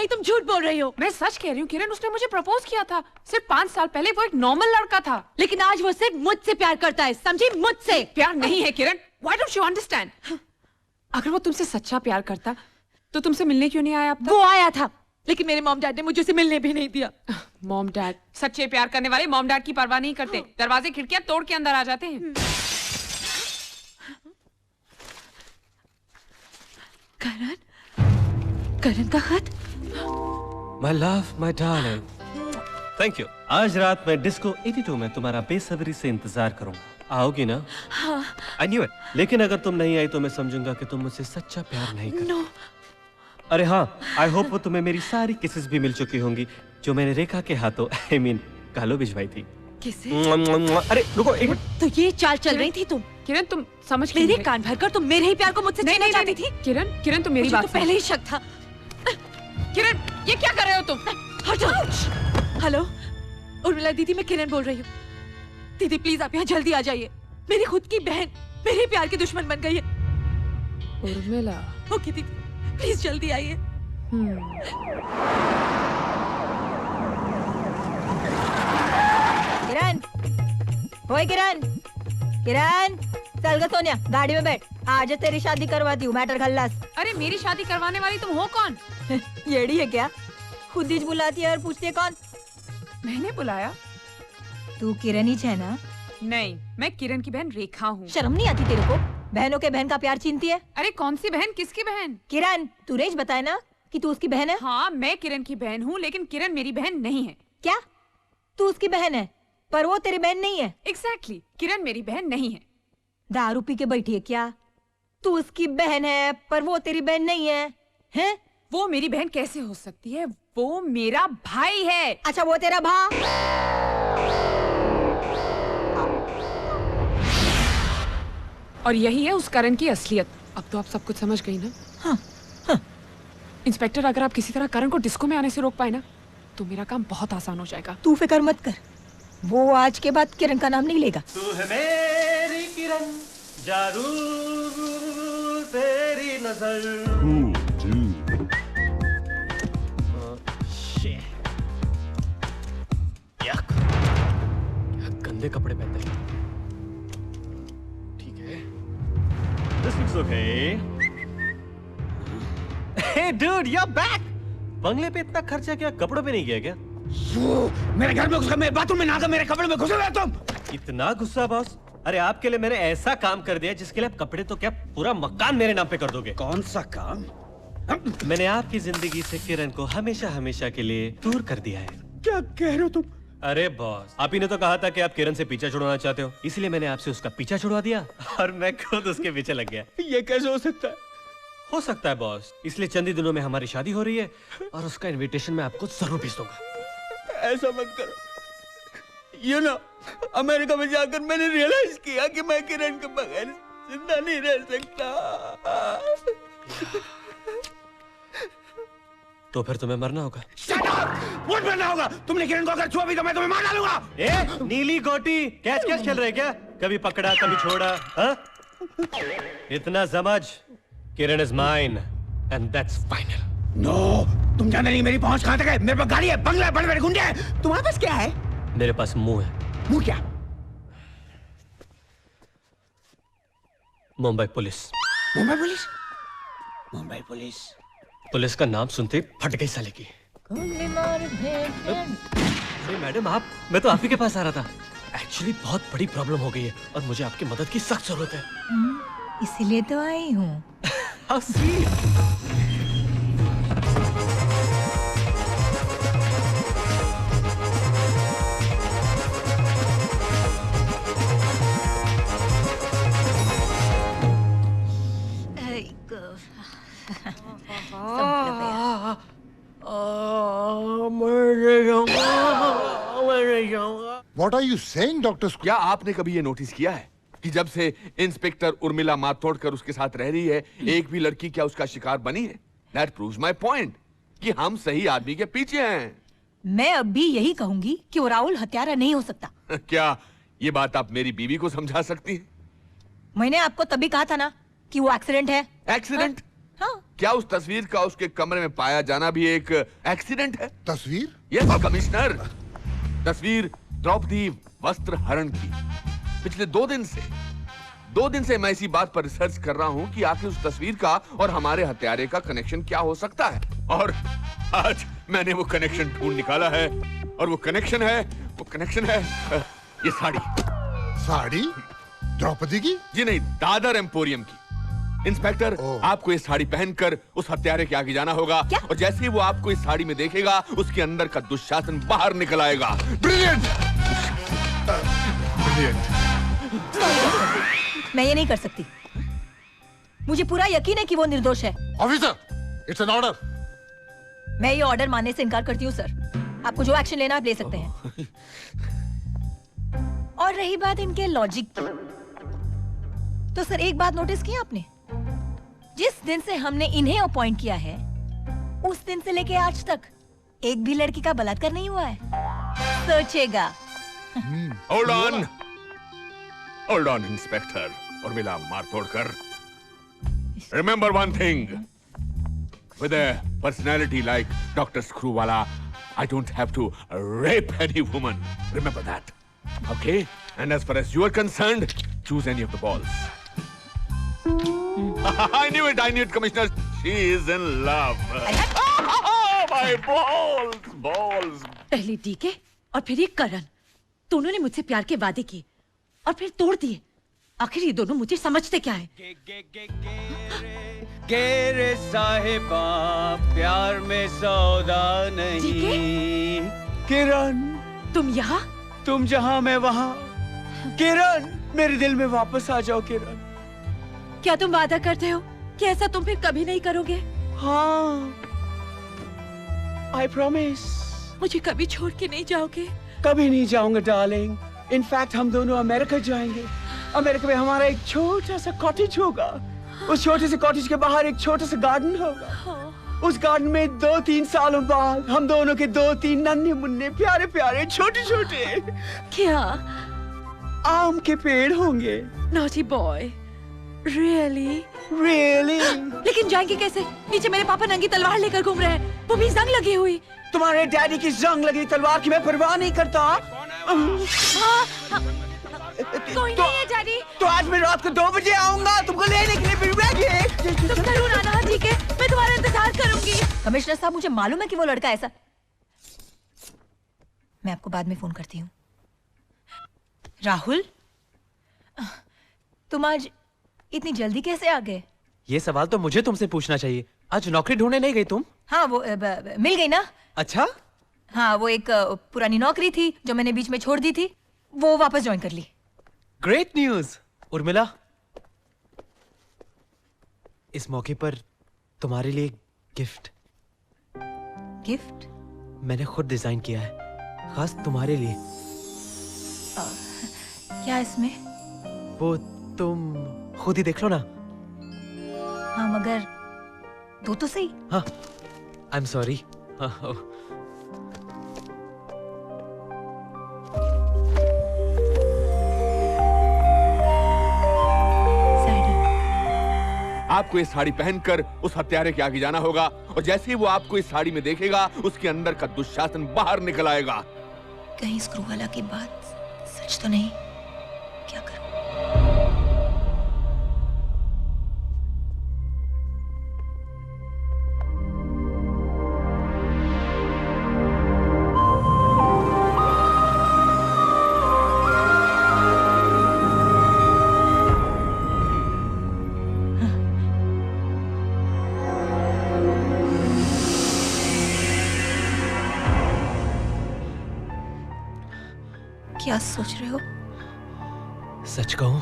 नहीं, तुम झूठ बोल रही हो। मैं सच कह रही हूँ किरण, उसने मुझे प्रपोज किया था सिर्फ 5 साल पहले। वो एक नॉर्मल लड़का था, लेकिन आज वो सिर्फ मुझसे प्यार करता है, समझी? मुझसे। प्यार नहीं है किरण, व्हाई डोंट यू अंडरस्टैंड? अगर वो तुमसे सच्चा प्यार करता तो तुमसे मिलने क्यों नहीं आया अब तक? वो आया था, लेकिन मेरे मॉम डैड ने मुझे उसे मिलने भी नहीं दिया। मॉम डैड, सच्चे प्यार करने वाले मॉम डैड की परवाह नहीं करते, दरवाजे खिड़कियां तोड़ के अंदर आ जाते हैं। करण, करण का खत। My love, my darling. Thank you. आज रात मैं डिस्को 82 में तुम्हारा बेसब्री से इंतजार करूंगा। आओगी ना? हाँ। I knew it. लेकिन अगर तुम नहीं आई तो मैं समझूंगा कि तुम मुझसे सच्चा प्यार नहीं करती। No. अरे हाँ, I hope वो तुम्हें मेरी सारी किसेस भी मिल चुकी होंगी जो मैंने रेखा के हाथों I mean कालो भिजवाई थी। किसे? अरे रुको एक मिनट। तो ये चाल चल रही थी तुम? किरण तुम समझ मेरे कान भरकर तुम मेरे ही प्यार को मुझसे छीनना चाहती थी? किरण, किरण तुम मेरी मुझे बात तो पहले ही शक था। किरण, ये क्या कर रहे हो तुम? हटो। हेलो उर्मिला दीदी, मैं किरण बोल रही हूँ। दीदी प्लीज आप यहाँ जल्दी आ जाइए। मेरी खुद की बहन मेरे प्यार की दुश्मन बन गई है। उर्मिला। ओके दीदी, प्लीज जल्दी आइए। किरण, ओए किरण, किरण, चल ग सोनिया, गाड़ी में बैठ। आज तेरी शादी करवाती हूँ, मैटर खल्लास। अरे मेरी शादी करवाने वाली तुम हो कौन? येड़ी है क्या? खुद ही बुलाती है और पूछती है कौन? मैंने बुलाया? तू किरण ही है ना? नहीं, मैं किरण की बहन रेखा हूँ। शर्म नहीं आती तेरे को? बहनों के बहन का प्यार छीनती है। अरे कौन सी बहन, किसकी बहन? किरण, तू रेज बताए ना कि तू उसकी बहन है। हाँ, मैं किरण की बहन हूँ, लेकिन किरण मेरी बहन नहीं है। क्या? तू उसकी बहन है पर वो तेरी बहन नहीं है? एग्जैक्टली, किरण मेरी बहन नहीं है। दारू पी के बैठी है क्या? तू उसकी बहन है पर वो तेरी बहन नहीं है, हैं? वो मेरी बहन कैसे हो सकती है? वो मेरा भाई है। अच्छा वो तेरा भाई? और यही है उस करण की असलियत। अब तो आप सब कुछ समझ गई ना? हाँ, हाँ। इंस्पेक्टर, अगर आप किसी तरह करण को डिस्को में आने से रोक पाए ना तो मेरा काम बहुत आसान हो जाएगा। तू फिक्र मत कर, वो आज के बाद किरण का नाम नहीं लेगा। तू है मेरी किरण, जरूर तेरी नजर। क्या गंदे कपड़े पहनते हैं। ठीक है, This looks okay. Hey dude, you're back. बंगले पे इतना खर्चा क्या कपड़ों पे नहीं किया क्या? मेरे घर में घुस, मेरे बाथरूम में नहाकर मेरे कपड़े में घुसे हुए तुम। इतना गुस्सा बॉस? अरे आपके लिए मैंने ऐसा काम कर दिया जिसके लिए आप कपड़े तो क्या पूरा मकान मेरे नाम पे कर दोगे। कौन सा काम? मैंने आपकी जिंदगी से किरण को हमेशा हमेशा के लिए दूर कर दिया है। क्या कह रहे हो तुम? अरे बॉस, आप ही ने तो कहा था कि आप किरण से पीछा छुड़वाना चाहते हो, इसलिए मैंने आपसे उसका पीछा छुड़वा दिया और मैं खुद उसके पीछे लग गया। ये कैसे हो सकता है? हो सकता है बॉस, इसलिए चंद ही दिनों में हमारी शादी हो रही है और उसका इनविटेशन मैं आपको जरूर भेज दूंगा। ऐसा मत करो। ये ना, अमेरिका में जाकर मैंने रियलाइज किया कि मैं किरण के बगैर जिंदा नहीं रह सकता। तो फिर तुम्हें मरना होगा। Shut up! मुझ मरना होगा। तुमने किरण को अगर छुआ भी तो मैं तुम्हें मार डालूंगा। ए, नीली गोटी, कैच कैच खेल रहे क्या? कभी पकड़ा कभी छोड़ा, हाँ? इतना समझ, Kiran is mine and that's final. No, तुम जानते नहीं मेरी पहुंच कहां तक है। मेरे पास गाड़ी है, बंगला है, बड़े बड़े गुंडे हैं। तुम्हारे पास क्या है? मेरे पास मुंह है। मुंह क्या? Mumbai police. Mumbai police? Mumbai police? Police का नाम सुनते ही फट गई साले की। मैडम आप, मैं तो आप ही के पास आ रहा था। एक्चुअली बहुत बड़ी प्रॉब्लम हो गई है और मुझे आपकी मदद की सख्त जरूरत है। इसीलिए तो आई हूँ। How sweet. What are you saying, Dr. क्या आपने कभी ये नोटिस किया है कि जब से इंस्पेक्टर उर्मिला माथ तोड़कर उसके साथ रह रही है, एक भी लड़की क्या उसका शिकार बनी है? That proves my point कि हम सही आदमी के पीछे हैं। मैं अब भी यही कहूंगी कि वो राहुल हत्यारा नहीं हो सकता। क्या ये बात आप मेरी बीवी को समझा सकती हैं? मैंने आपको तभी कहा था ना कि वो एक्सीडेंट है। एक्सीडेंट? हाँ। क्या उस तस्वीर का उसके कमरे में पाया जाना भी एक एक्सीडेंट है? तस्वीर? यस कमिश्नर, तस्वीर द्रौपदी वस्त्र हरण की। पिछले 2 दिन से मैं इसी बात पर रिसर्च कर रहा हूँ कि आखिर उस तस्वीर का और हमारे हत्यारे का कनेक्शन क्या हो सकता है। और आज मैंने वो कनेक्शन ढूंढ निकाला है, और वो कनेक्शन है ये साड़ी। साड़ी? द्रौपदी की? जी नहीं, दादर एम्पोरियम की। इंस्पेक्टर, आपको ये साड़ी पहनकर उस हत्यारे के आगे जाना होगा। क्या? और जैसे ही वो आपको इस साड़ी में देखेगा, उसके अंदर का दुशासन बाहर निकल आएगा। ब्रिलियंट! ब्रिलियंट! मैं ये नहीं कर सकती। मुझे पूरा यकीन है कि वो निर्दोष है। Officer, it's an order. मैं ये ऑर्डर मानने से इनकार करती हूँ सर। आपको जो एक्शन लेना आप ले सकते हैं। और रही बात इनके लॉजिक की, तो सर एक बात नोटिस की आपने? जिस दिन से हमने इन्हें अपॉइंट किया है, उस दिन से लेके आज तक एक भी लड़की का बलात्कार नहीं हुआ है। सोचेगा। Hold on, inspector Urmila Martodkar. Remember one thing. With a personality like Dr. Screwwala, I don't have to rape any woman. Remember that. Okay? And as far as you are concerned, choose any of the balls. I knew it, Commissioner. She is in love. My balls. पहले DK और फिर ये करण, दोनों ने मुझसे प्यार के वादे किए और फिर तोड़ दिए। आखिर ये दोनों मुझे समझते क्या है? रे साहिबा, प्यार में सौदा नहीं। किरण, तुम यहाँ? तुम जहाँ मैं वहाँ। किरण, मेरे दिल में वापस आ जाओ किरण। क्या तुम वादा करते हो कि ऐसा तुम फिर कभी नहीं करोगे? हाँ, I promise. मुझे कभी छोड़ के नहीं जाओगे? कभी नहीं जाऊंगा डार्लिंग। इनफैक्ट हम दोनों अमेरिका जाएंगे। अमेरिका में हमारा एक छोटा सा कॉटेज होगा। उस छोटे से कॉटेज के बाहर एक छोटा सा गार्डन होगा। उस गार्डन में 2-3 सालों बाद हम दोनों के 2-3 नन्हे मुन्ने प्यारे प्यारे छोटे छोटे क्या? आम के पेड़ होंगे। Naughty boy, really? रियली? लेकिन जाएंगे कैसे? नीचे मेरे पापा नंगी तलवार लेकर घूम रहे हैं, वो भी जंग लगी हुई। तुम्हारे डैडी की जंग लगी तलवार की मैं परवाह नहीं करता। कोई नहीं है डैडी। तो आज मैं रात को 2 बजे आऊंगा तुमको लेने के लिए। फिर तुम जरूर आना, ठीक है? मैं तुम्हारा इंतजार करूंगी। कमिश्नर साहब, मुझे मालूम है कि वो लड़का ऐसा। मैं आपको बाद में फोन करती हूँ। राहुल, तुम आज इतनी जल्दी कैसे आ गए? ये सवाल तो मुझे तुमसे पूछना चाहिए। आज नौकरी ढूंढने नहीं गई तुम? हाँ, वो मिल गई ना। अच्छा? हाँ, वो एक पुरानी नौकरी थी जो मैंने बीच में छोड़ दी थी, वो वापस ज्वाइन कर ली। Great news. उर्मिला, इस मौके पर तुम्हारे लिए गिफ्ट। गिफ्ट? मैंने खुद डिजाइन किया है, खास तुम्हारे लिए। क्या इसमें? वो तुम खुद ही देख लो ना। हाँ, मगर दो तो सही। हाँ, आई एम सॉरी। आपको ये साड़ी पहनकर उस हत्यारे के आगे जाना होगा, और जैसे ही वो आपको इस साड़ी में देखेगा, उसके अंदर का दुशासन बाहर निकल आएगा। कहीं स्क्रूवाला की बात सच तो नहीं? क्या करूं? क्या सोच रहे हो? सच कहूं,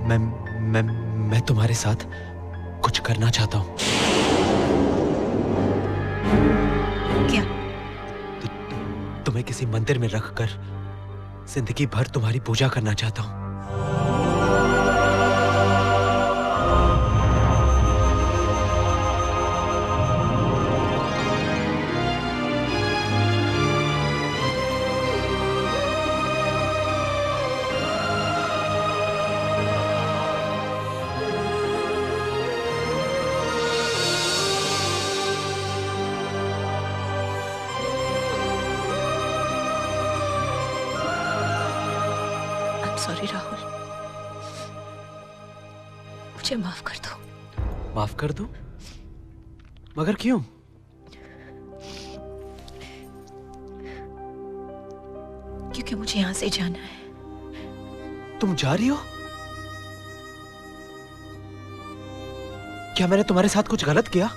मैं तुम्हारे साथ कुछ करना चाहता हूं। क्या? तुम्हें किसी मंदिर में रखकर जिंदगी भर तुम्हारी पूजा करना चाहता हूं। सॉरी राहुल, मुझे माफ कर दो। माफ कर दूं? मगर क्यों? क्योंकि मुझे यहां से जाना है। तुम जा रही हो? क्या मैंने तुम्हारे साथ कुछ गलत किया?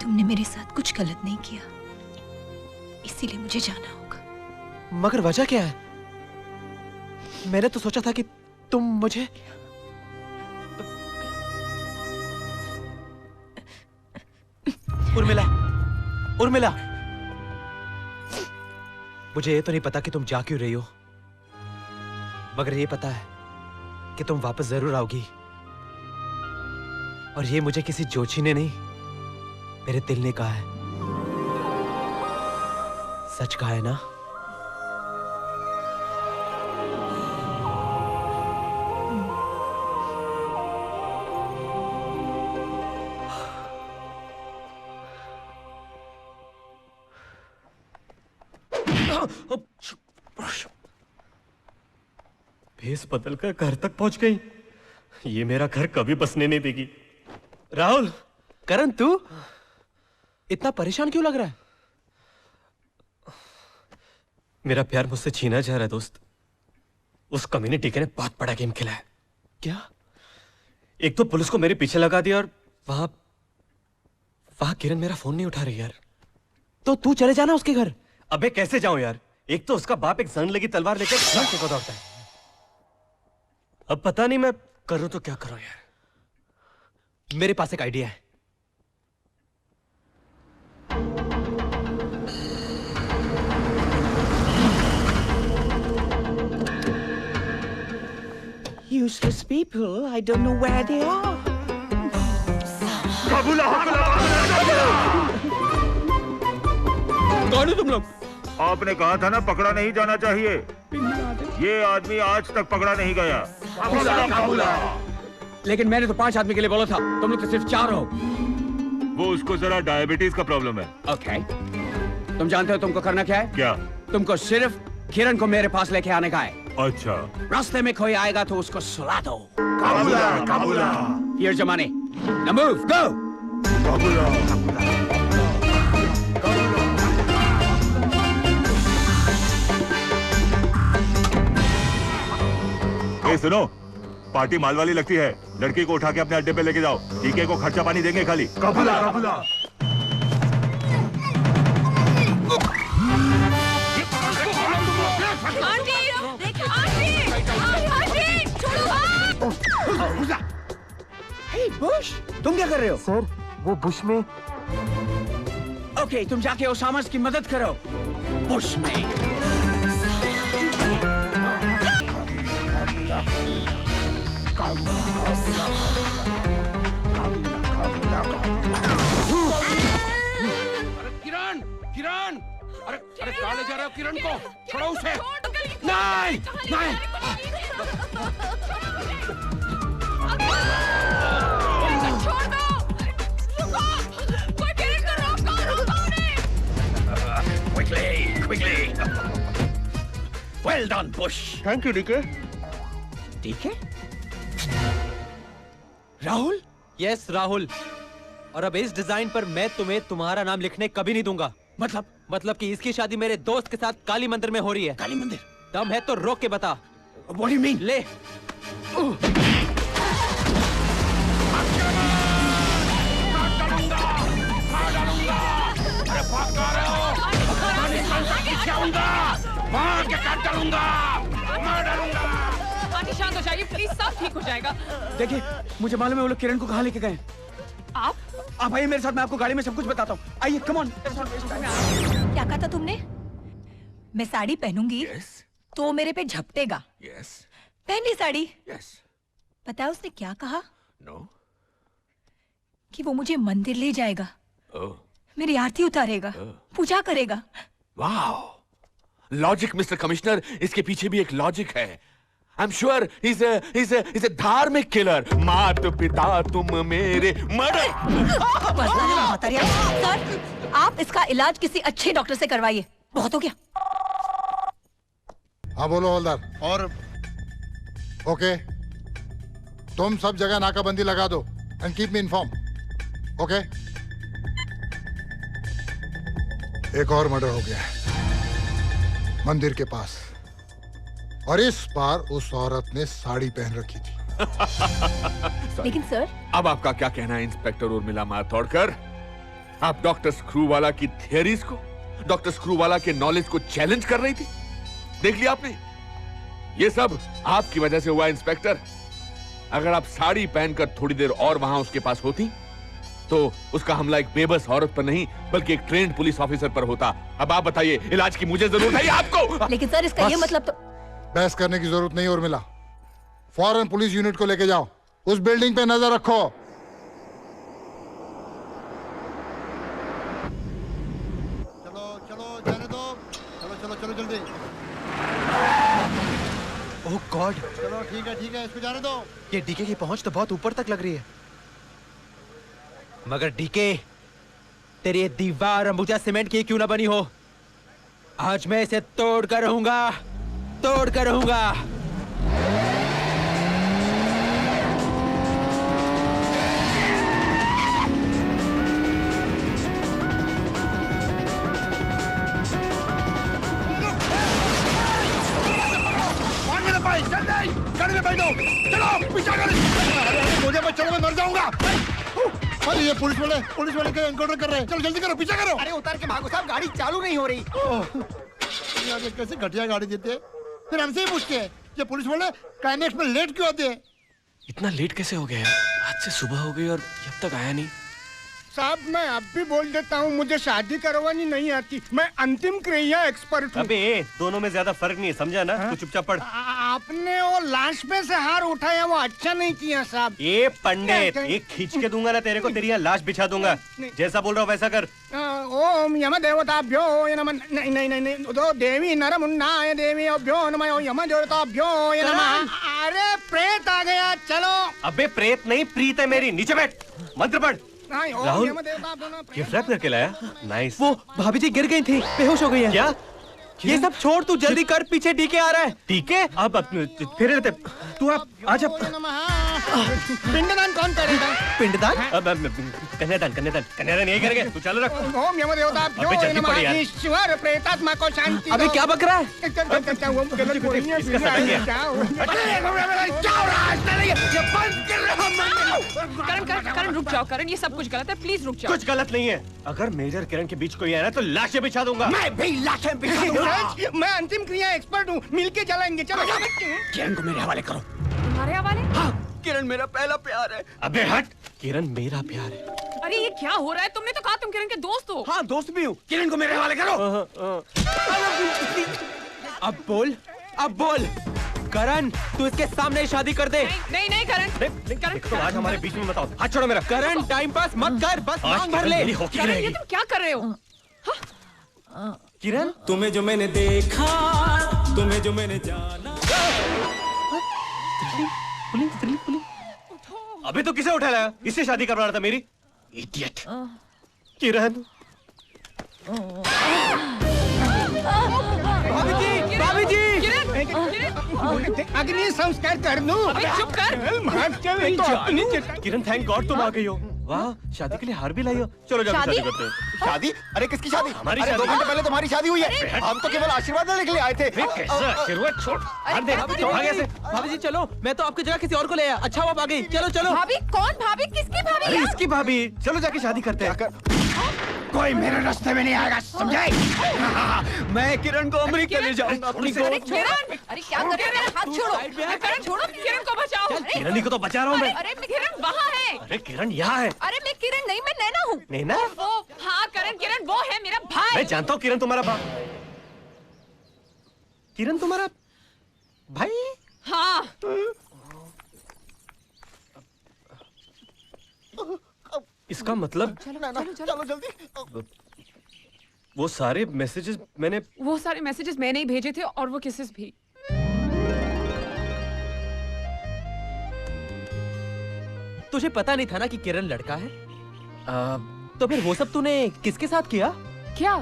तुमने मेरे साथ कुछ गलत नहीं किया, इसीलिए मुझे जाना होगा। मगर वजह क्या है? मैंने तो सोचा था कि तुम मुझे उर्मिला, उर्मिला, मुझे ये तो नहीं पता कि तुम जा क्यों रही हो, मगर ये पता है कि तुम वापस जरूर आओगी। और ये मुझे किसी जोशी ने नहीं, मेरे दिल ने कहा है। सच कहा है ना? भेस बदल कर घर तक पहुंच गई। ये मेरा घर कभी बसने नहीं देगी। राहुल! करण, तू इतना परेशान क्यों लग रहा है? मेरा प्यार मुझसे छीना जा रहा है दोस्त। उस कम्युनिटी ने बहुत बड़ा गेम खेला है। क्या? एक तो पुलिस को मेरे पीछे लगा दिया और वहां किरण मेरा फोन नहीं उठा रही यार। तो तू चले जाना उसके घर। अबे कैसे जाऊं यार? एक तो उसका बाप एक जंग लगी तलवार लेकर लड़के को दौड़ता है। अब पता नहीं मैं करूं तो क्या करूं यार। मेरे पास एक आइडिया है। Useless people, I don't know where they are. कौन हो तुम लोग? आपने कहा था ना पकड़ा नहीं जाना चाहिए। ये आदमी आज तक पकड़ा नहीं गया। लेकिन मैंने तो 5 आदमी के लिए बोला था, तुम लोग तो सिर्फ 4 हो। वो उसको जरा डायबिटीज का प्रॉब्लम है। ओके, तुम जानते हो तुमको करना क्या है? क्या? तुमको सिर्फ किरण को मेरे पास लेके आने का है। अच्छा। रास्ते में कोई आएगा तो उसको सुला दो। काबुला। Here's your money. Now move, go. ए सुनो, पार्टी माल वाली लगती है। लड़की को उठा के अपने अड्डे पे लेके जाओ। टीके को खर्चा पानी देंगे खाली। काबुला। Hey, बुश, तुम क्या कर रहे हो? सर, वो बुश में। ओके, तुम जाके ओसामा की मदद करो। बुश में। किरण, किरण, अरे कहाँ ले जा रहे हो किरण को? छोड़ो उसे। नहीं, नहीं। छोड़ दो! रुको! कोई किरण को रोको उन्हें! Quickly. Well done, Bush. Thank you DK. ठीक है? राहुल? यस राहुल। और अब इस डिजाइन पर मैं तुम्हें तुम्हारा नाम लिखने कभी नहीं दूंगा। मतलब कि इसकी शादी मेरे दोस्त के साथ काली मंदिर में हो रही है। काली मंदिर? दम है तो रोक के बता। What do you mean? ले। आंटी शांत हो जाइए प्लीज, सब ठीक हो जाएगा। देखिए, मुझे मालूम है वो लोग किरण को कहाँ लेके गए। आप आइए मेरे साथ, मैं आपको गाड़ी में सब कुछ बताता हूँ। आइए, कम ऑन। क्या कहा था तुमने? मैं साड़ी पहनूंगी तो मेरे पे झपटेगा। पहन ली साड़ी। पता है उसने क्या कहा? कि वो मुझे मंदिर ले जाएगा, मेरी आरती उतारेगा, पूजा करेगा। वाह, लॉजिक मिस्टर कमिश्नर, इसके पीछे भी एक लॉजिक है। I am sure is a धार्मिक किलर। मात पिता तुम मेरे सर, आप इसका इलाज किसी अच्छे डॉक्टर से करवाइए। बहुत हो गया। हाँ बोलो हवलदार। और ओके, तुम सब जगह नाकाबंदी लगा दो and keep me inform. Okay. एक और मर्डर हो गया है मंदिर के पास, और इस बार उस औरत ने साड़ी पहन रखी थी। लेकिन सर, अब आपका क्या कहना है इंस्पेक्टर उर्मिला मारतोड़कर? आप डॉक्टर स्क्रूवाला की थियरीज को, डॉक्टर स्क्रूवाला के नॉलेज को चैलेंज कर रही थी। देख लिया आपने, ये सब आपकी वजह से हुआ इंस्पेक्टर। अगर आप साड़ी पहनकर थोड़ी देर और वहां उसके पास होती तो उसका हमला एक बेबस औरत पर नहीं बल्कि एक ट्रेंड पुलिस ऑफिसर पर होता। अब आप बताइए, इलाज की मुझे जरूरत है या आपको? लेकिन सर इसका ये मतलब तो बहस करने की जरूरत नहीं उर्मिला, फौरन पुलिस यूनिट को लेके जाओ, उस बिल्डिंग पे नजर रखो। चलो चलो जाने दो, चलो चलो चलो जल्दी। ओह गॉड, चलो ठीक है इसको जाने दो। ये डीके की पहुंच तो बहुत ऊपर तक लग रही है। मगर डीके, तेरी ये दीवार अंबुजा सीमेंट की क्यों ना बनी हो, आज मैं इसे तोड़ कर रहूंगा, तोड़ कर रहूंगा। गाड़ी में बैठो, चलो पीछा कर। मुझे मत चलो, मैं मर जाऊंगा। अरे ये पुलिस वाले के एनकाउंटर कर रहे हैं। चलो जल्दी करो, पीछा करो। अरे उतार के भागो साहब, गाड़ी चालू नहीं हो रही। यार ये कैसे घटिया गाड़ी देते हैं, फिर हमसे ही पूछते हैं ये पुलिस वाले क्लाइमेक्स में लेट क्यों आते हैं। इतना लेट कैसे हो गया? आज से सुबह हो गई और अब तक आया नहीं। साहब मैं अब भी बोल देता हूँ, मुझे शादी करवानी नहीं आती, मैं अंतिम क्रिया एक्सपर्ट हूँ। अबे दोनों में ज्यादा फर्क नहीं है, समझा ना? तू चुपचाप पढ़। आपने वो लाश पे से हार उठाया, वो अच्छा नहीं किया साहब। ये पंडित, एक खींच के दूंगा ना तेरे को, तेरी यहाँ लाश बिछा दूंगा। जैसा बोल रहा हूँ वैसा कर। ओम यम देवताभ्यो नमः। नहीं नहीं नहीं नहीं, दो देवी नरमुन्नाय देवी अभ्यो नमः, यम देवताभ्यो नमः। अरे प्रेत आ गया, चलो। अबे प्रेत नहीं, प्रीत है मेरी। नीचे बैठ, मंत्र पढ़। राहुल, गिफ्ट रैप करके लाया? नाइस। वो भाभी जी गिर गई थी, बेहोश हो गई है। क्या? ये सब छोड़, तू जल्दी कर, पीछे डीके आ रहा है। डीके? अब फिर लेते। तू आप आजा। पिंडदान कौन करेगा? पिंडदान? अब कन्यादान यही करेंगे। तू चालू रख। ओम यम देवताभ्यो नमः, ईश्वर प्रेतात्मा को शांति। अबे क्या बक रहा है? इसका खत्म किया। करण रुक जाओ, करण ये सब कुछ गलत है, प्लीज रुक जाओ। कुछ गलत नहीं है। अगर मेजर किरण के बीच कोई आया ना तो लाशें बिछा दूंगा। मैं भी लाशें बिछा दूंगा। मैं अंतिम क्रिया एक्सपर्ट हूँ, मिलके चलाएंगे। चलो किरण को मेरे हवाले करो। तुम्हारे हवाले? हाँ, किरण मेरा पहला प्यार है। अबे हट, किरण मेरा प्यार है। अरे ये क्या हो रहा है? तुमने तो कहा तुम किरण के दोस्त हो। हाँ दोस्त भी हूँ, किरण को मेरे हवाले करो। अब बोल, अब बोल। करण, तू इसके सामने शादी कर दे। नहीं नहीं करण, करण तो आज हमारे बीच में बताओ। हाथ छोड़ो मेरा। करण टाइम पास मत कर, बस मांग भर ले। करण ये तुम क्या कर रहे हो? किरण, तुम्हें जो मैंने देखा, तुम्हें जो मैंने जाना। अबे तो किसे उठा लाया? इससे शादी करवाना था मेरी। इडियट। किरण, भाभी जी, भाभी जी। अग्नि संस्कार कर दूं? अबे चुप कर। किरण थैंक गॉड तुम आ गई हो। वाह, शादी के लिए हार भी लाई हो। चलो जाकर शादी करते हैं। शादी? अरे किसकी शादी? हमारी अरे शादी। 2 घंटे पहले तुम्हारी शादी हुई है। हम तो केवल आशीर्वाद लेने के लिए आए थे। कैसा आशीर्वाद? छोड़। हार दे। भाग ऐसे। भाभी जी चलो, मैं तो आपकी जगह किसी और को ले आया। अच्छा हुआ आ गई। चलो चलो। भाभी? कौन भाभी? किसकी भाभी? अरे इसकी भाभी। चलो जाके शादी करते हैं। कोई मेरे रास्ते में नहीं आएगा, समझे? मैं किरण को अमेरिका ले जाऊंगा अपनी अरे को। किरण, अरे क्या कर रहे हो? हाथ छोड़ो। करण छोड़ो, किरण को बचाओ। किरण को तो बचा रहा हूँ मैं। अरे किरण वहाँ है। अरे किरण यहाँ है। अरे मैं किरण नहीं, मैं नैना हूँ। नैना? वो हाँ करण, किरण वो है मेरा भाई। मैं जानता हूँ किरण तुम्हारा बाप। किरण तुम्हारा भाई? हाँ। इसका मतलब चलो जल्दी। वो सारे मैसेजेस मैंने वो सारे मैसेजेस मैंने ही भेजे थे और वो किसेस भी। तुझे पता नहीं था ना कि किरण लड़का है? तो फिर वो सब तूने किसके साथ किया? क्या?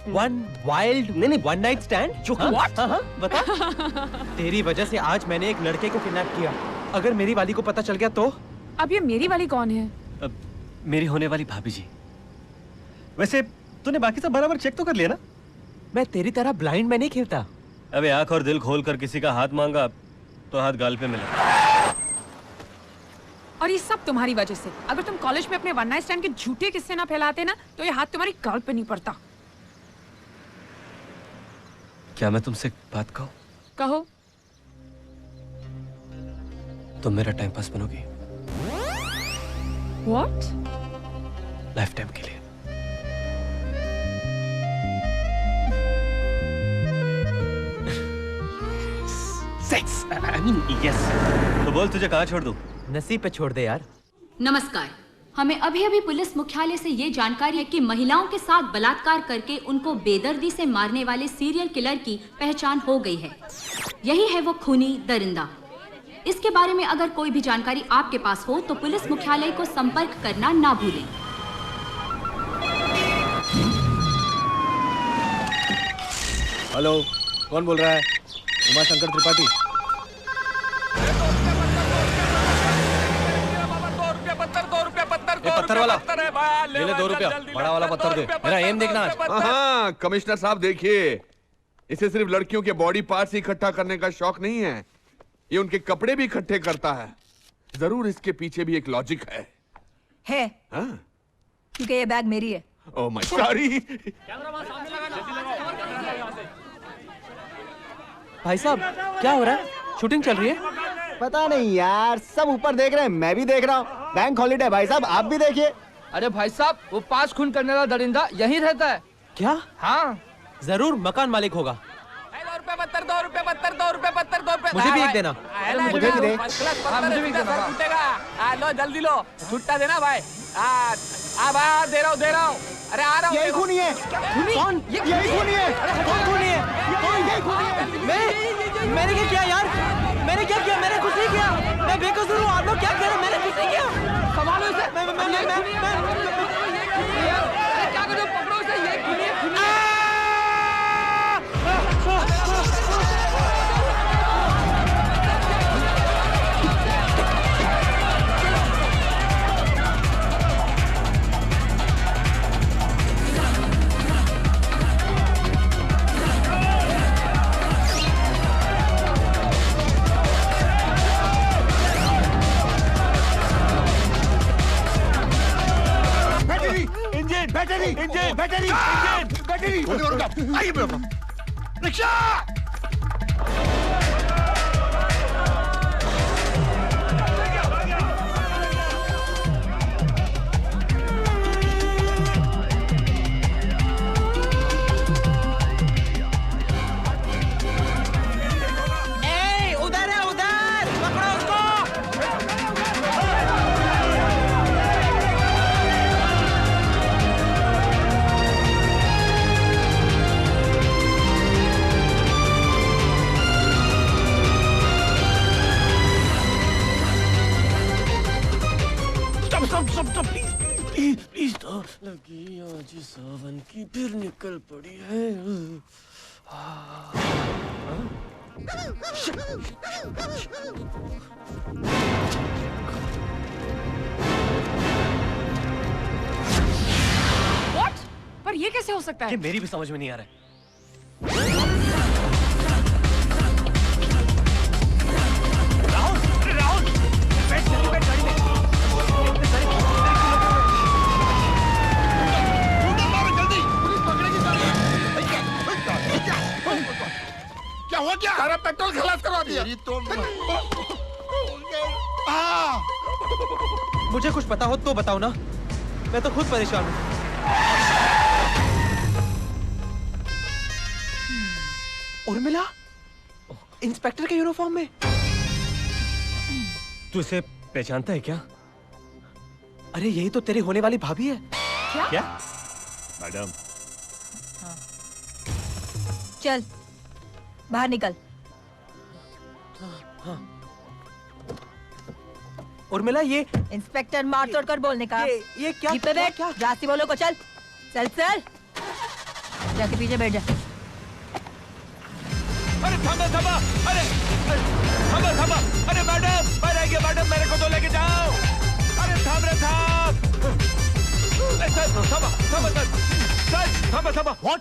वन वाइल्ड नहीं वन नाइट स्टैंड। What? हाँ, बता। तेरी वजह से आज मैंने एक लड़के को किडनैप किया। अगर मेरी वाली को पता चल गया तो? अब ये मेरी वाली कौन है? मेरी होने वाली भाभी जी। वैसे तूने बाकी सब बराबर चेक तो कर लिया ना? मैं तेरी तरह ब्लाइंड में नहीं खेलता। अबे आंख और दिल खोल कर किसी का हाथ मांगा तो हाथ गाल पे मिला। और ये सब तुम्हारी वजह से। अगर तुम कॉलेज में अपने वन नाइट स्टैंड के झूठे किस्से ना फैलाते ना तो ये हाथ तुम्हारी गाल पे नहीं पड़ता। क्या मैं तुमसे एक बात कहूं? कहो। तुम मेरा टाइम पास बनोगी। What? लाइफ टाइम के लिए। Sex I mean yes. तो बोल तुझे कहाँ छोड़ दूं? नसीब पे छोड़ दे यार। नमस्कार, हमें अभी अभी पुलिस मुख्यालय से ये जानकारी है कि महिलाओं के साथ बलात्कार करके उनको बेदर्दी से मारने वाले सीरियल किलर की पहचान हो गई है। यही है वो खूनी दरिंदा। इसके बारे में अगर कोई भी जानकारी आपके पास हो तो पुलिस मुख्यालय को संपर्क करना ना भूलें। हेलो, कौन बोल रहा है? उमाशंकर त्रिपाठी। पत्थर वाला ले ले 2 रुपया। बड़ा वाला पत्थर दे। मेरा एम देखना आज। हाँ, कमिश्नर साहब देखिए, इसे सिर्फ लड़कियों के बॉडी पार्ट्स इकट्ठा करने का शौक नहीं है, ये उनके कपड़े भी इकट्ठे करता है। जरूर इसके पीछे भी एक लॉजिक है। हाँ? क्योंकि ये बैग मेरी है। Oh my sorry. भाई साहब क्या हो रहा है? शूटिंग चल रही है? पता नहीं यार, सब ऊपर देख रहे हैं, मैं भी देख रहा हूँ। बैंक हॉलिडे भाई साहब, आप भी देखिए। अरे भाई साहब, वो 5 खून करने वाला दरिंदा यहीं रहता है। क्या? हाँ, जरूर मकान मालिक होगा। 2 रुपए पत्थर, 2 रुपए पत्थर, 2 रुपए पत्थर, 2 रुपए। मुझे भी एक देना। मुझे भी दे। मुझे भी देना। लो जल्दी लो, छुट्टा देना भाई। भाई दे रहा हूँ, अरे आ रहा हूँ। यही खूनी है। कौन? यही खूनी है। कौन खूनी है? यही खूनी है। मैंने क्या किया यार? मैंने क्या किया? मैंने कुछ नहीं किया। मैं बेकसूर हूँ। आप लोग क्या कह रहे हैं? मैंने कुछ नहीं किया। संभालो इसे। अरे क्या कर रहे हो? पकड़ो इसे। ये खूनी है, खूनी है। बैटरी। आइए बेटा, रिक्शा। उधर है, उधर पकड़ो उसको। स्टॉप प्लीज तो लगी आज सावन की फिर निकल पड़ी है। What? पर ये कैसे हो सकता है? ये मेरी भी समझ में नहीं आ रहा है। राहुल, बैठ गाड़ी में। क्या हुआ? क्या सारा पेट्रोल खलास करवा दिया। तो मुझे कुछ पता हो तो बताओ ना, मैं तो खुद परेशान हूँ। उर्मिला, इंस्पेक्टर के यूनिफॉर्म में। तू इसे पहचानता है क्या? अरे यही तो तेरी होने वाली भाभी है। क्या? मैडम, चल बाहर निकल। उर्मिला, ये इंस्पेक्टर मार तोड़ कर बोलने का। ये क्या? जीप पे बैठ, क्या? रास्ती बोलो को चल। चल चल। जाके पीछे बैठ जा। अरे थमा थमा, अरे थमा थमा, अरे मैडम रह गया मैडम, मेरे को तो लेके जाओ। अरे थाम रे थाम। सर थमा थमा सर थमा थमा। व्हाट?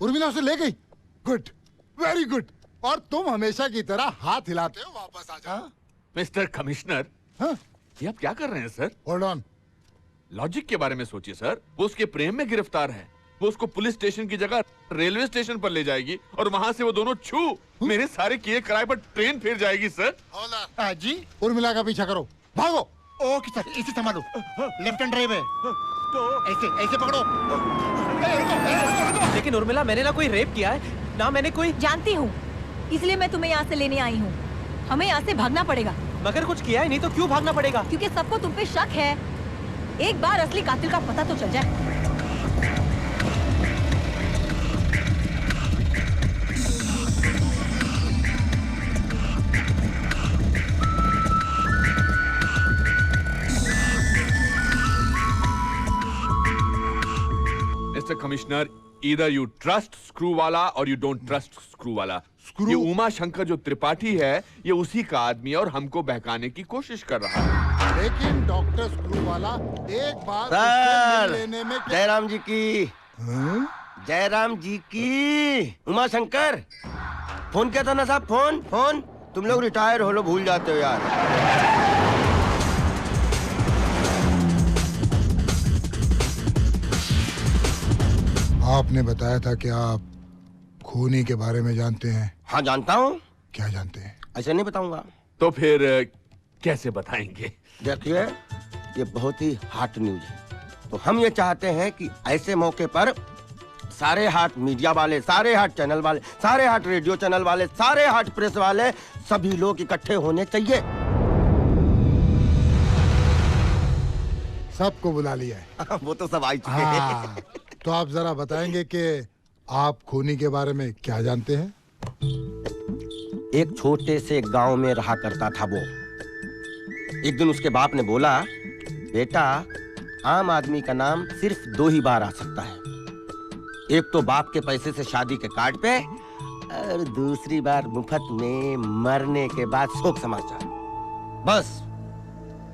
उर्मिला उसे ले गई? Good, very good. और तुम हमेशा की तरह हाथ हिलाते हो वापस आ जा। मिस्टर कमिश्नर, ये आप क्या कर रहे हैं सर? Hold on. लॉजिक के बारे में सोचिए सर। वो उसके प्रेम में गिरफ्तार है, वो उसको पुलिस स्टेशन की जगह रेलवे स्टेशन पर ले जाएगी और वहां से वो दोनों मेरे सारे किए किराए पर ट्रेन फिर जाएगी सर। जी उर्मिला का पीछा करो, भागो। ओके सर, इसे संभालो। लेफ्ट हैंड ड्राइव है, तो ऐसे पकड़ो। लेकिन उर्मिला, मैंने ना कोई रेप किया है, ना मैंने कोई। जानती हूँ, इसलिए मैं तुम्हें यहाँ से लेने आई हूँ। हमें यहाँ से भागना पड़ेगा। मगर कुछ किया ही नहीं तो क्यों भागना पड़ेगा? क्योंकि सबको तुम पे शक है। एक बार असली कातिल का पता तो चल जाए। Mister commissioner, either you trust screw वाला और you don't trust स्क्रू वाला। ये उमा शंकर जो त्रिपाठी है, ये उसी का आदमी है और हमको बहकाने की कोशिश कर रहा है। लेकिन डॉक्टर स्क्रू वाला एक बार सर, लेने में जयराम जी की। जयराम जी की। उमा शंकर, फोन किया था ना साहब? फोन तुम लोग रिटायर हो लो, भूल जाते हो यार। आपने बताया था कि आप खूनी के बारे में जानते हैं। हाँ जानता हूँ। क्या जानते हैं? ऐसे नहीं बताऊंगा। तो फिर कैसे बताएंगे? देखिए, ये बहुत ही हॉट न्यूज है, तो हम ये चाहते हैं कि ऐसे मौके पर सारे हॉट मीडिया वाले, सारे हॉट चैनल वाले, सारे हॉट रेडियो चैनल वाले, सारे हॉट प्रेस वाले, सभी लोग इकट्ठे होने चाहिए। सबको बुला लिया है। वो तो सब आ चुके हैं। तो आप जरा बताएंगे कि आप खूनी के बारे में क्या जानते हैं? एक छोटे से गांव में रहा करता था वो। एक दिन उसके बाप ने बोला, बेटा, आम आदमी का नाम सिर्फ 2 ही बार आ सकता है। एक तो बाप के पैसे से शादी के कार्ड पे, और दूसरी बार मुफ्त में मरने के बाद शोक समाचार। बस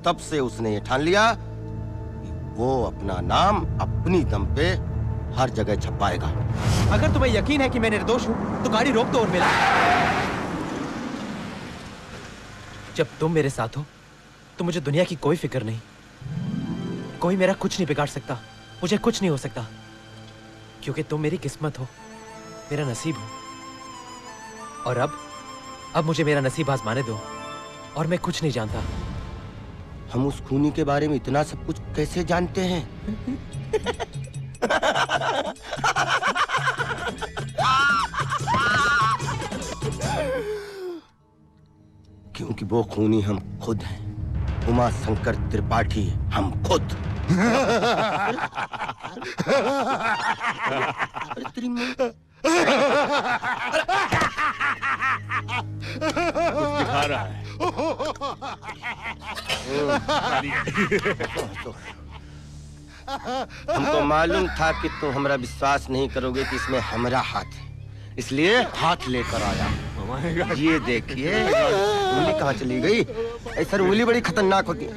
तब से उसने ये ठान लिया कि वो अपना नाम अपनी दम पे हर जगह छपाएगा। अगर तुम्हें यकीन है कि मैं निर्दोष हूँ तो गाड़ी रोक दो उर्मिला। जब तुम मेरे साथ हो तो मुझे दुनिया की कोई फिक्र नहीं। कोई मेरा कुछ नहीं बिगाड़ सकता, मुझे कुछ नहीं हो सकता, क्योंकि तुम मेरी किस्मत हो, मेरा नसीब हो। और अब मुझे मेरा नसीब आजमाने दो, और मैं कुछ नहीं जानता। हम उस खूनी के बारे में इतना सब कुछ कैसे जानते हैं? क्योंकि वो खूनी हम खुद हैं। उमा शंकर त्रिपाठी, हम खुद। दिखा रहा है। हमको मालूम था कि तुम हमारा विश्वास नहीं करोगे कि इसमें हमारा हाथ है, इसलिए हाथ लेकर आया। ये देखिए, उंगली कहाँ चली गई? ऐसा उंगली बड़ी खतरनाक होती है।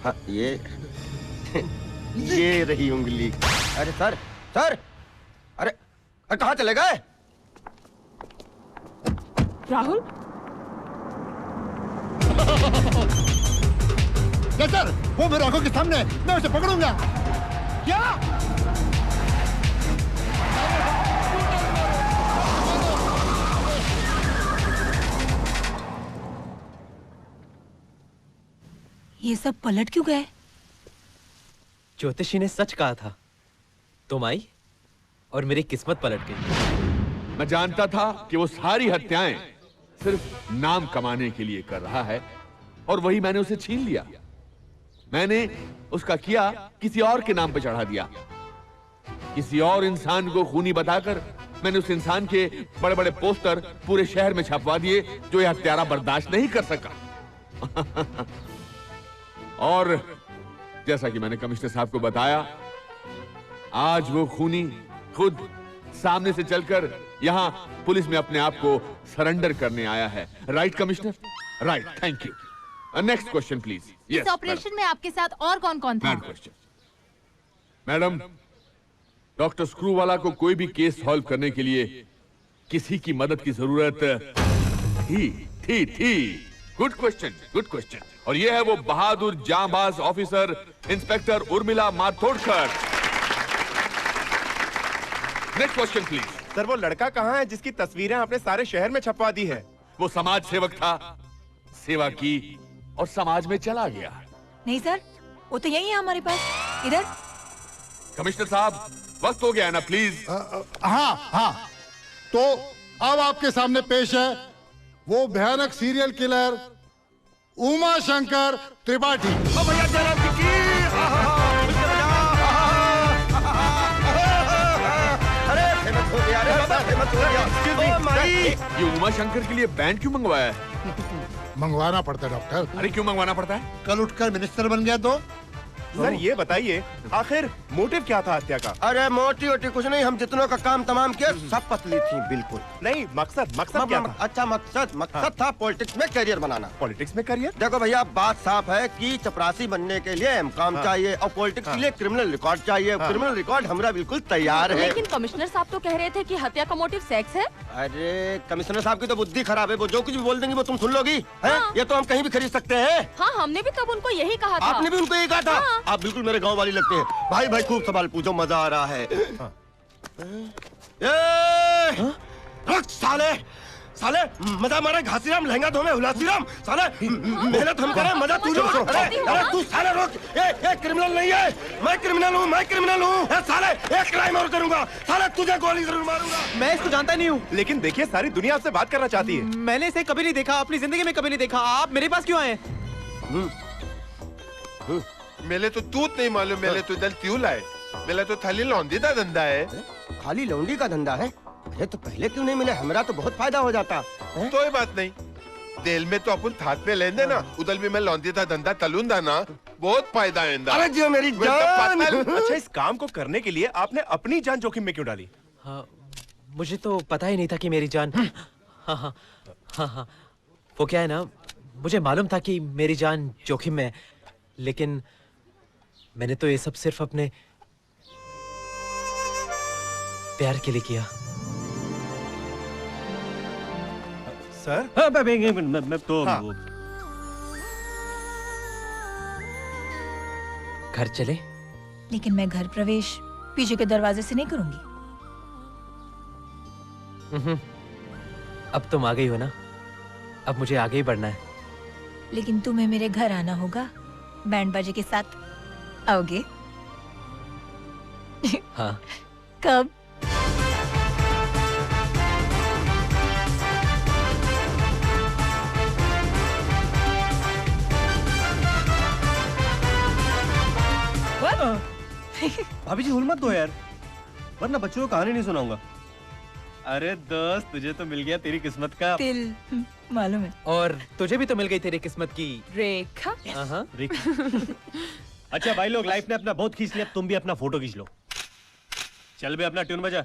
हाँ, ये रही उंगली। अरे सर, अरे कहाँ चले गए? राहुल, सर, वो मेरे आंखों के सामने है, मैं उसे पकड़ूंगा। क्या? ये सब पलट क्यों गए? ज्योतिषी ने सच कहा था, तुम आई और मेरी किस्मत पलट गई। मैं जानता था कि वो सारी हत्याएं सिर्फ नाम कमाने के लिए कर रहा है, और वही मैंने उसे छीन लिया। मैंने उसका किया किसी और के नाम पे चढ़ा दिया। किसी और इंसान को खूनी बताकर मैंने उस इंसान के बड़े बड़े पोस्टर पूरे शहर में छपवा दिए, जो यह हत्यारा बर्दाश्त नहीं कर सका। और जैसा कि मैंने कमिश्नर साहब को बताया, आज वो खूनी खुद सामने से चलकर यहाँ पुलिस में अपने आप को सरेंडर करने आया है। Right commissioner? Right, thank you. Next question please. इस ऑपरेशन में आपके साथ और कौन कौन था? क्वेश्चन मैडम, डॉक्टर स्क्रूवाला को कोई भी केस सॉल्व करने के लिए किसी की मदद की जरूरत थी। Good question, good question. और ये है वो बहादुर जांबाज officer inspector Urmila Mathodkar. Next question please. Sir, वो लड़का कहाँ है जिसकी तस्वीरें आपने सारे शहर में छपवा दी है? वो समाज सेवक था, सेवा की और समाज में चला गया। नहीं सर, वो तो यही है हमारे पास। इधर कमिश्नर साहब, वक्त हो गया है ना, प्लीज। हाँ, तो अब आपके सामने पेश है वो भयानक सीरियल किलर उमा शंकर त्रिपाठी। भैया जरा ये उमा शंकर के लिए बैंड क्यों मंगवाया है? मंगवाना पड़ता है डॉक्टर। अरे क्यों मंगवाना पड़ता है? कल उठकर मिनिस्टर बन गया तो? सर ये बताइए, आखिर मोटिव क्या था हत्या का? अरे मोटी वोटी कुछ नहीं, हम जितनों का काम तमाम किया, सब पतली थी बिल्कुल। नहीं, मकसद क्या था? अच्छा, मकसद था पॉलिटिक्स में करियर बनाना। पॉलिटिक्स में करियर? देखो भैया, बात साफ है कि चपरासी बनने के लिए काम चाहिए और पॉलिटिक्स के लिए क्रिमिनल रिकॉर्ड चाहिए। क्रिमिनल रिकॉर्ड हमारा बिल्कुल तैयार है। लेकिन कमिश्नर साहब तो कह रहे थे कि हत्या का मोटिव सेक्स है। अरे कमिश्नर साहब की तो बुद्धि खराब है, वो जो कुछ भी बोल देंगे वो तुम सुन लोगी। ये तो हम कहीं भी खरीद सकते हैं। हाँ, हमने भी तब उनको यही कहा था। आपने भी उनको यही कहा था? आप बिल्कुल मेरे गाँव वाली लगते हैं। भाई खूब सवाल पूछो, मजा आ रहा है। साले मजा मारा घासीराम, लहंगा धो में हुलासीराम। साले मेहनत हम करें, मजा तू लो। अरे तू साले रोक, ये क्रिमिनल नहीं है, मैं क्रिमिनल हूँ। साले एक क्राइम और करूंगा, साले तुझे गोली जरूर मारूंगा। मैं इसको जानता नहीं हूँ, लेकिन देखिए सारी दुनिया आपसे बात करना चाहती है। मैंने इसे कभी नहीं देखा, अपनी जिंदगी में कभी नहीं देखा। आप मेरे पास क्यों आए? मेले तो तूत नहीं मालूम, मेले तो दल क्यों लाए? मेला तो थाली लौंडी का धंधा है। खाली लौंडी का धंधा है? अरे तो पहले क्यों नहीं मिले, हमारा तो बहुत फायदा हो जाता। कोई बात नहीं, तेल में तो अपन हाथ में लेंदे ना, उधर भी मैं लौंडी का धंधा तलूंदा ना, बहुत फायदा है। अरे जी मेरी जान। अच्छा, इस काम को करने के लिए आपने अपनी जान जोखिम में क्यों डाली? हाँ, मुझे तो पता ही नहीं था कि मेरी जान। हाँ, वो क्या है ना, मुझे मालूम था कि मेरी जान जोखिम में है, लेकिन मैंने तो ये सब सिर्फ अपने प्यार के लिए किया। सर? मैं तो घर चले? लेकिन मैं घर प्रवेश पीछे के दरवाजे से नहीं करूंगी। अब तुम आ गई हो ना, अब मुझे आगे ही बढ़ना है। लेकिन तुम्हें मेरे घर आना होगा, बैंड बाजे के साथ आओगे? हाँ। कब? भाभी जी हुल मत दो यार, वरना बच्चों को कहानी नहीं सुनाऊंगा। अरे दोस्त, तुझे तो मिल गया तेरी किस्मत का तिल, मालूम है। और तुझे भी तो मिल गई तेरी किस्मत की रेखा। रेखा। अच्छा भाई लोग, लाइफ ने अपना बहुत खींच लिया, तुम भी अपना फोटो खींच लो। चल बे, अपना ट्यून बजा।